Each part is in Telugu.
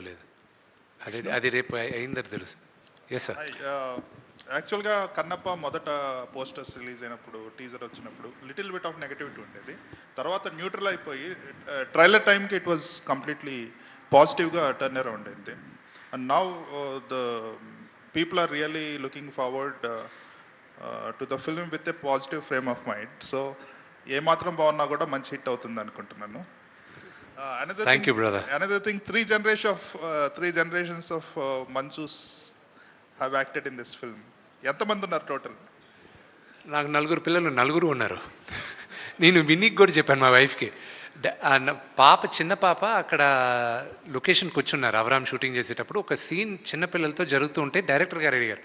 లేదు. అది రేపు అయిందని తెలుసు. Yes sir. యాక్చువల్గా కన్నప్ప మొదట పోస్టర్స్ రిలీజ్ అయినప్పుడు, టీజర్ వచ్చినప్పుడు లిటిల్ బిట్ ఆఫ్ నెగటివిటీ ఉండేది. తర్వాత న్యూట్రల్ అయిపోయి ట్రైలర్ టైంకి ఇట్ వాజ్ కంప్లీట్లీ పాజిటివ్గా టర్న్ అరౌండ్ అయింది. And now the people are really looking forward to the film with a positive frame of mind. So ఏమాత్రం బాగున్నా కూడా మంచి హిట్ అవుతుంది అనుకుంటున్నాను. Thank you, brother. Another thing, three generations of Manchus have acted in this film. ఎంతమంది ఉన్నారు టోటల్? నాకు 4 పిల్లలు, 4 ఉన్నారు. నేను వినీకి కూడా చెప్పాను మా వైఫ్కి. పాప, చిన్న పాప అక్కడ లొకేషన్కి వచ్చున్నారు అవరామ్ షూటింగ్ చేసేటప్పుడు. ఒక సీన్ చిన్నపిల్లలతో జరుగుతూ ఉంటే డైరెక్టర్ గారు అడిగారు,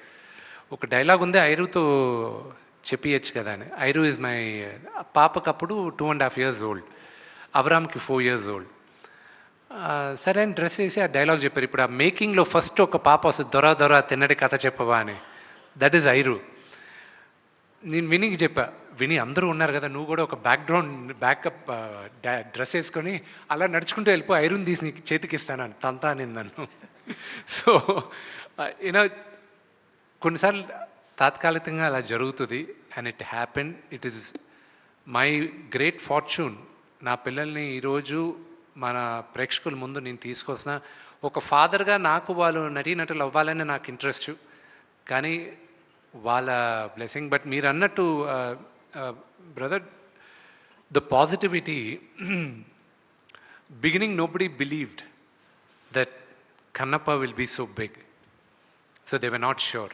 ఒక డైలాగ్ ఉంది ఐరుతో చెప్పియచ్చు కదా అని. ఐరు ఇస్ మై పాపకు అప్పుడు 2.5 years ఓల్డ్, అవరామ్కి 4 years ఓల్డ్. సరే అని డ్రెస్ వేసి ఆ డైలాగ్ చెప్పారు. ఇప్పుడు ఆ మేకింగ్లో ఫస్ట్ ఒక పాప వస్తుంది, దొర దొర తిన్నడి కథ చెప్పవా అని. దట్ ఈస్ ఐరు. నేను వినీకి చెప్పా, విని అందరూ ఉన్నారు కదా, నువ్వు కూడా ఒక బ్యాకప్ డ్రెస్ వేసుకొని అలా నడుచుకుంటూ వెళ్ళిపో, ఐరుని తీసి నీకు చేతికి ఇస్తానని తంతా అని నన్ను. సో యూనో కొన్నిసార్లు తాత్కాలికంగా అలా జరుగుతుంది. And it happen. It is my great fortune. నా పిల్లల్ని ఈరోజు మన ప్రేక్షకుల ముందు నేను తీసుకొస్తున్న. ఒక ఫాదర్గా నాకు వాళ్ళు నటీనటులు అవ్వాలని నాకు ఇంట్రెస్ట్, కానీ వాళ్ళ బ్లెస్సింగ్. బట్ మీరు అన్నట్టు brother, the positivity, beginning nobody believed that Kannappa will be so big, so they were not sure.